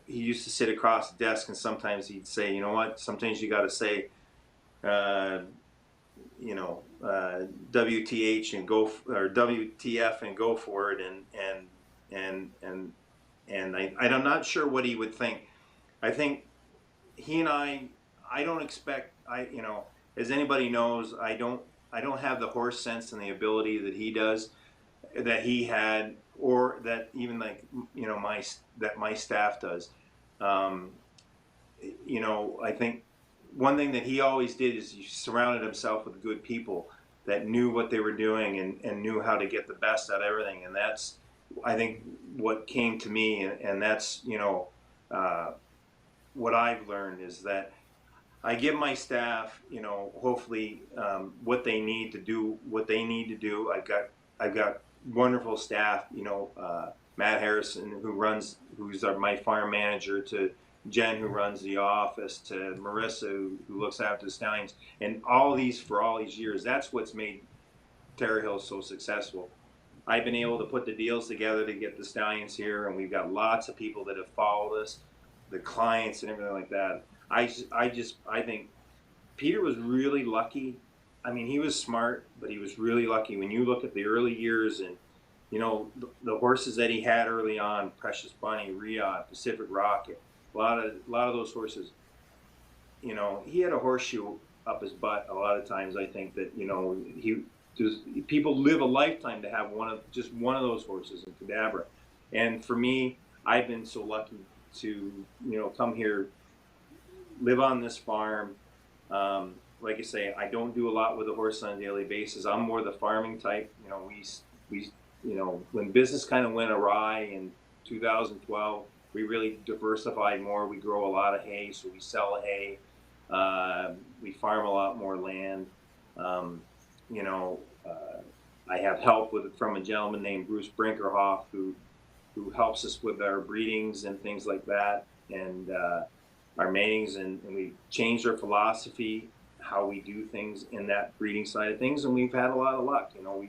he used to sit across the desk and sometimes he'd say, you know what, sometimes you got to say, you know, WTH and go, or WTF and go for it. And I'm not sure what he would think. I think he and I don't expect, you know, as anybody knows, I don't have the horse sense and the ability that he does, that he had, or that even, like, you know, my staff does. You know, I think one thing that he always did is he surrounded himself with good people that knew what they were doing and knew how to get the best out of everything. And that's, I think, what came to me, and that's, you know, what I've learned is that I give my staff, you know, hopefully what they need to do, I've got wonderful staff, you know, Matt Harrison, who's my farm manager, to Jen, who runs the office, to Marissa, who looks after the stallions, and all these for all these years. That's what's made Terror Hill so successful. I've been able to put the deals together to get the stallions here, and we've got lots of people that have followed us, the clients and everything like that. I think Peter was really lucky. I mean, he was smart, but he was really lucky. When you look at the early years and, you know, the horses that he had early on, Precious Bunny, Riot, Pacific Rocket, a lot of those horses, you know, he had a horseshoe up his butt a lot of times. I think that, you know, people live a lifetime to have just one of those horses in Kadabra. And for me, I've been so lucky to, you know, come here, live on this farm. Like I say, I don't do a lot with the horse on a daily basis. I'm more the farming type. You know, we you know, when business kind of went awry in 2012, we really diversified more. We grow a lot of hay, so we sell hay. We farm a lot more land. You know, I have help from a gentleman named Bruce Brinkerhoff, who helps us with our breedings and things like that, and our matings, and we changed our philosophy, how we do things in that breeding side of things, and we've had a lot of luck. You know,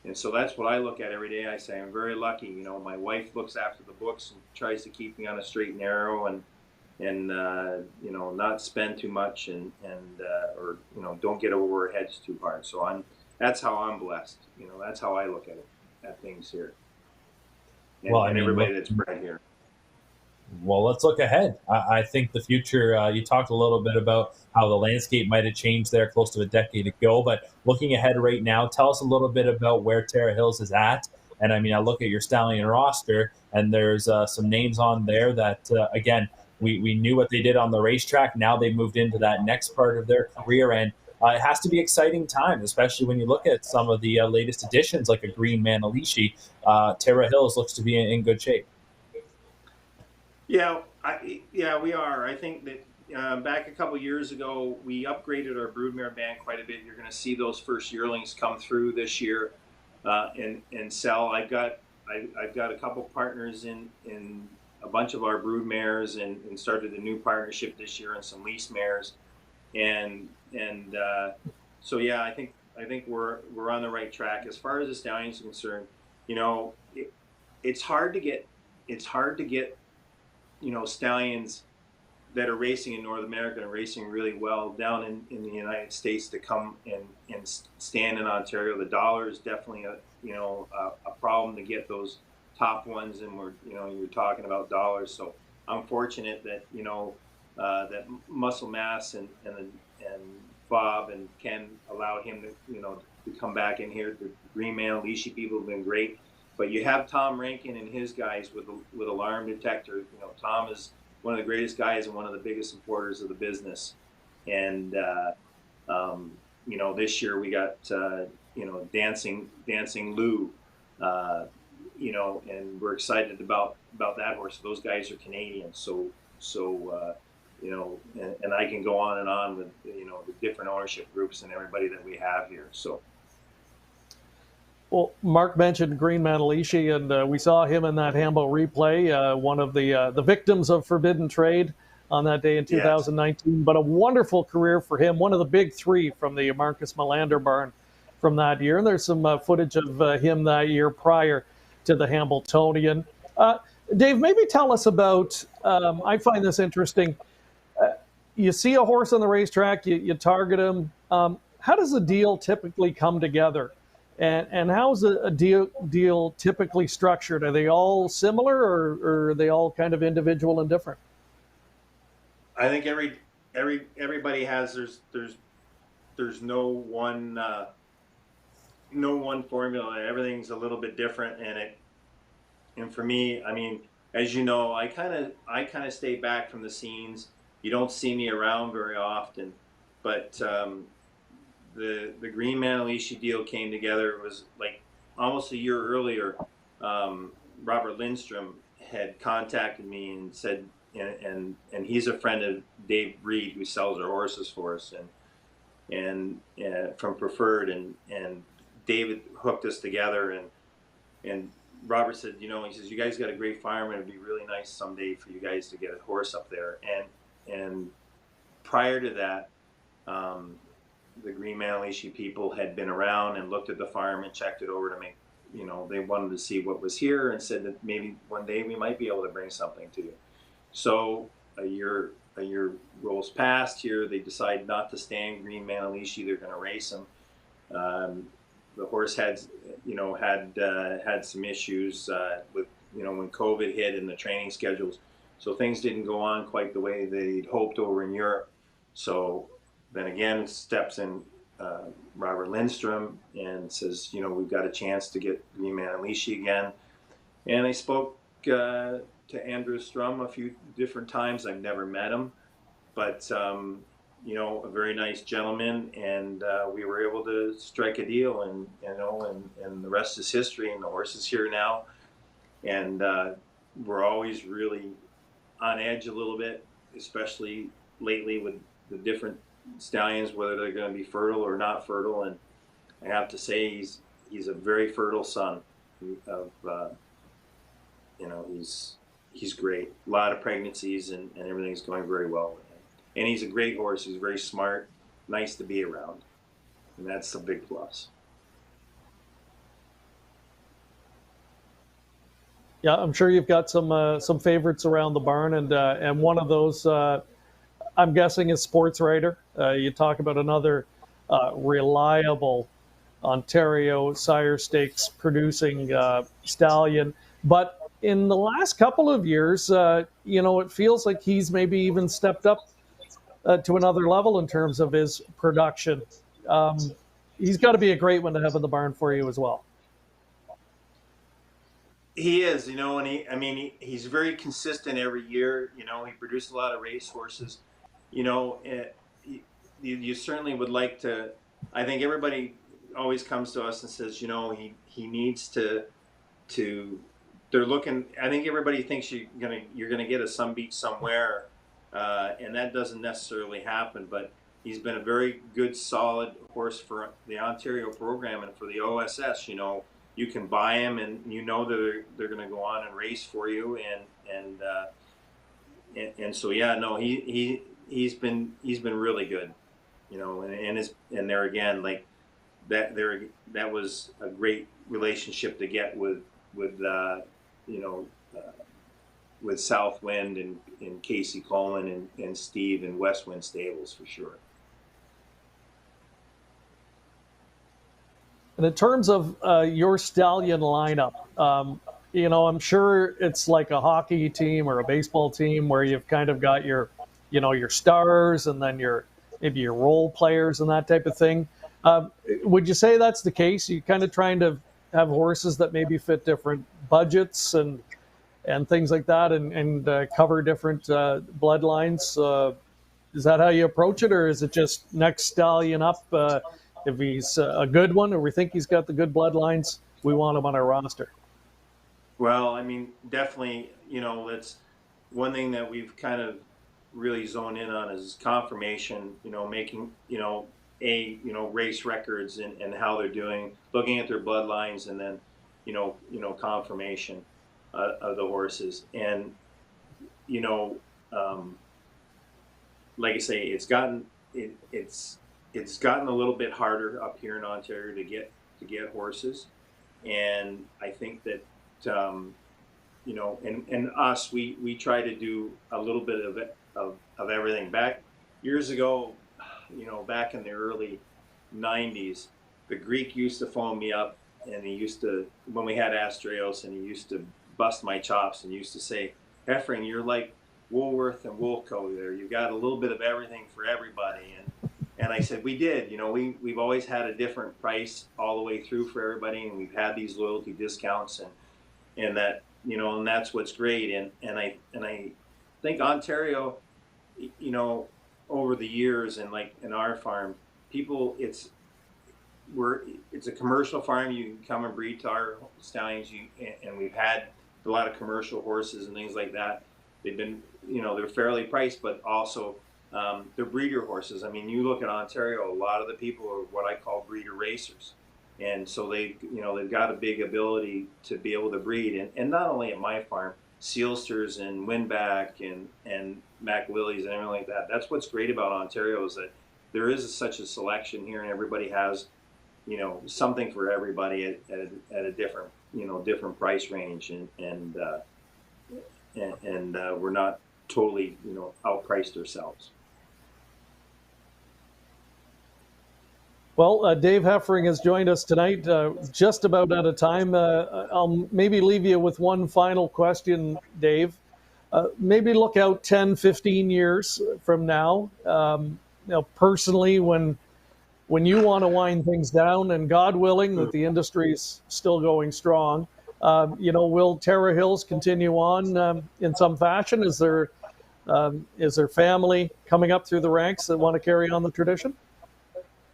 and so that's what I look at every day. I say I'm very lucky. You know, my wife looks after the books and tries to keep me on a straight and narrow, and not spend too much or don't get over our heads too hard. So that's how I'm blessed. That's how I look at things here, and everybody that's bred here. Well, let's look ahead. I think the future, you talked a little bit about how the landscape might have changed there close to a decade ago, but looking ahead right now, tell us a little bit about where Tara Hills is at. And I mean, I look at your stallion roster, and there's some names on there that, again, we knew what they did on the racetrack. Now they moved into that next part of their career, and it has to be exciting times, especially when you look at some of the latest additions, like a Green Manalishi. Tara Hills looks to be in good shape. Yeah, we are. I think that back a couple years ago, we upgraded our broodmare band quite a bit. You're going to see those first yearlings come through this year and sell. I've got a couple partners in a bunch of our brood mares and started a new partnership this year on some lease mares, so yeah, I think we're on the right track as far as the stallions are concerned. It's hard to get stallions that are racing in North America and racing really well down in the United States to come and stand in Ontario. The dollar is definitely a problem to get those top ones, and you're talking about dollars. So I'm fortunate that that Muscle Mass and Bob and Ken allowed him to come back in here. The Green Manalishi people have been great. But you have Tom Rankin and his guys with Alarm Detector. Tom is one of the greatest guys and one of the biggest supporters of the business. And this year we got Dancing Lou, and we're excited about that horse. Those guys are Canadian, so and I can go on and on with the different ownership groups and everybody that we have here. So. Well, Mark mentioned Green Manalishi, and we saw him in that Hambo replay, one of the victims of forbidden trade on that day in 2019. Yes. But a wonderful career for him, one of the big three from the Marcus Melander barn from that year. And there's some footage of him that year prior to the Hambletonian. Dave, maybe tell us about, I find this interesting, you see a horse on the racetrack, you target him. How does a deal typically come together? And how's a deal typically structured? Are they all similar, or are they all kind of individual and different? I think everybody has there's no one formula. Everything's a little bit different, and for me, I mean, as you know, I kind of stay back from the scenes. You don't see me around very often, but the Green Manalishi deal came together. It was like almost a year earlier. Robert Lindstrom had contacted me and said, and he's a friend of Dave Reed, who sells our horses for us, and from Preferred, and David hooked us together, and Robert said, he says, you guys got a great farm, and it'd be really nice someday for you guys to get a horse up there. And prior to that, the Green Manalishi people had been around and looked at the farm and checked it over to make, they wanted to see what was here, and said that maybe one day we might be able to bring something to you. So a year rolls past here. They decide not to stand Green Manalishi. They're going to race him. The horse had some issues with, when COVID hit and the training schedules. So things didn't go on quite the way they'd hoped over in Europe. So then again steps in Robert Lindstrom and says, we've got a chance to get Green Manalishi again. And I spoke to Andrew Strum a few different times. I've never met him, but a very nice gentleman, and we were able to strike a deal, and the rest is history, and the horse is here now. And we're always really on edge a little bit, especially lately with the different stallions, whether they're going to be fertile or not fertile. And I have to say he's a very fertile son of he's great. A lot of pregnancies, and everything's going very well with him. And he's a great horse. He's very smart, nice to be around, and that's a big plus. Yeah, I'm sure you've got some favorites around the barn, and one of those I'm guessing is Sports Writer. You talk about another reliable Ontario sire stakes producing stallion, but in the last couple of years, it feels like he's maybe even stepped up to another level in terms of his production. Um, he's got to be a great one to have in the barn for you as well. He is, and he's very consistent every year. He produced a lot of race horses. You certainly would like to. I think everybody always comes to us and says, he needs to. They're looking. I think everybody thinks you're gonna get a some beat somewhere, and that doesn't necessarily happen. But he's been a very good, solid horse for the Ontario program and for the OSS. You can buy him, and they're going to go on and race for you, and so yeah, no, he's been really good, and there again, like that was a great relationship to get with you know with Southwind and Casey Coleman and Steve and Westwind Stables for sure. And in terms of your stallion lineup, I'm sure it's like a hockey team or a baseball team where you've kind of got your stars and then maybe your role players and that type of thing. Would you say that's the case? You kind of trying to have horses that maybe fit different budgets and things like that, and cover different bloodlines. Is that how you approach it, or is it just next stallion up? If he's a good one, or we think he's got the good bloodlines, we want him on our roster. Well, definitely, that's one thing that we've kind of really zoned in on is confirmation, making, race records and how they're doing, looking at their bloodlines, and then, confirmation of the horses. And, like I say, it's gotten a little bit harder up here in Ontario to get horses, and I think that and us we try to do a little bit of everything. Back years ago, back in the early 90s, the Greek used to phone me up, and he used to, when we had Astreos, and he used to bust my chops and used to say, "Heffering, you're like Woolworth and Woolco there. You got a little bit of everything for everybody." And I said, we did. We've always had a different price all the way through for everybody, and we've had these loyalty discounts, and that, and that's what's great. And I think Ontario, over the years, and like in our farm, people, it's a commercial farm. You can come and breed to our stallions, and we've had a lot of commercial horses and things like that. They've been, they're fairly priced, but also they're breeder horses. You look at Ontario, a lot of the people are what I call breeder racers, and so they've got a big ability to be able to breed. And not only at my farm, Sealsters and Winback and Mac Lilies and everything like that. That's what's great about Ontario, is that there is such a selection here, and everybody has, something for everybody at a different, different price range, and we're not totally, outpriced ourselves. Well, Dave Heffering has joined us tonight, just about out of time. I'll maybe leave you with one final question, Dave. Maybe look out 10, 15 years from now. Personally, when you want to wind things down, and God willing that the industry is still going strong, will Terra Hills continue on in some fashion? Is there family coming up through the ranks that want to carry on the tradition?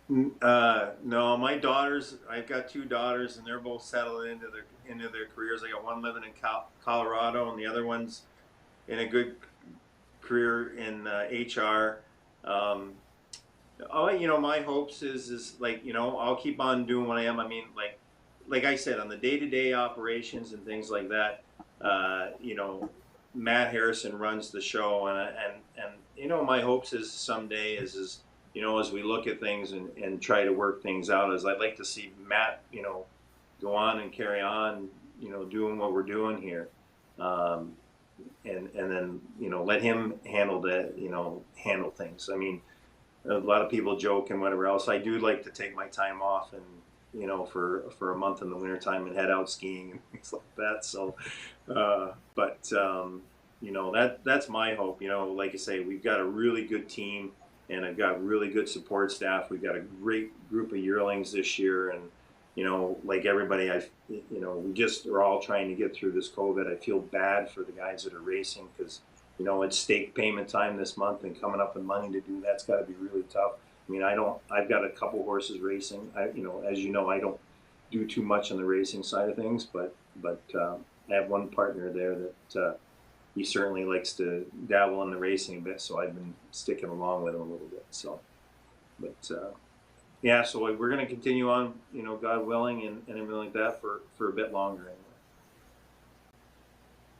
No, my daughters, I've got two daughters, and they're both settled into their careers. I got one living in Colorado, and the other one's in a good career in HR. My hopes is like, I'll keep on doing what I am. Like I said, on the day-to-day operations and things like that, Matt Harrison runs the show, and my hopes is someday is as we look at things and try to work things out, is I'd like to see Matt, go on and carry on, doing what we're doing here. and then let him handle handle things. I mean, a lot of people joke and whatever else. I do like to take my time off and for a month in the wintertime and head out skiing and things like that. So, that's my hope. Like I say, we've got a really good team, and I've got really good support staff. We've got a great group of yearlings this year, and like everybody, we just are all trying to get through this COVID. I feel bad for the guys that are racing because, it's stake payment time this month, and coming up with money to do that's got to be really tough. I mean, I've got a couple horses racing. As you know, I don't do too much on the racing side of things, but I have one partner there that he certainly likes to dabble in the racing a bit. So I've been sticking along with him a little bit. So, yeah, so we're going to continue on, God willing, and everything like that for a bit longer anyway.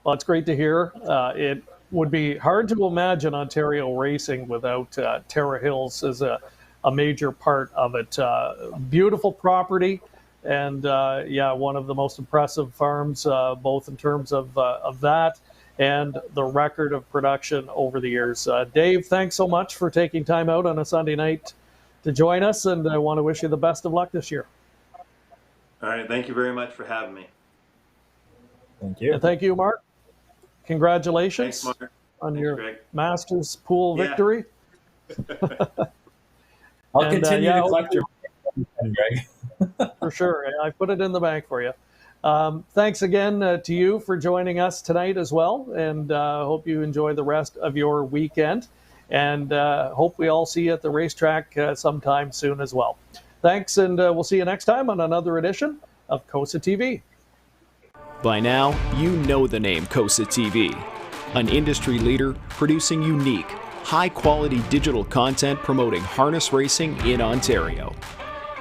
Well, it's great to hear. It would be hard to imagine Ontario racing without Terra Hills as a major part of it. Beautiful property, and one of the most impressive farms, both in terms of that and the record of production over the years. Dave, thanks so much for taking time out on a Sunday night to join us, and I want to wish you the best of luck this year. All right, thank you very much for having me. Thank you. And thank you, Mark. Congratulations. Thanks, Mark. On Thanks, your Greg. Masters pool victory. I'll continue to collect your Greg. For sure. I put it in the bank for you. Thanks again to you for joining us tonight as well, and hope you enjoy the rest of your weekend, and hope we all see you at the racetrack sometime soon as well. Thanks, and we'll see you next time on another edition of COSA-TV. By now, you know the name COSA-TV, an industry leader producing unique, high-quality digital content promoting harness racing in Ontario.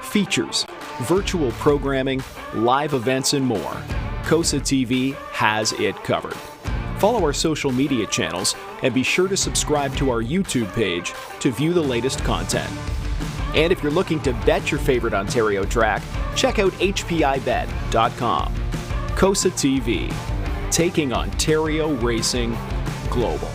Features, virtual programming, live events, and more. COSA-TV has it covered. Follow our social media channels and be sure to subscribe to our YouTube page to view the latest content. And if you're looking to bet your favorite Ontario track, check out hpibet.com. COSA-TV, taking Ontario racing global.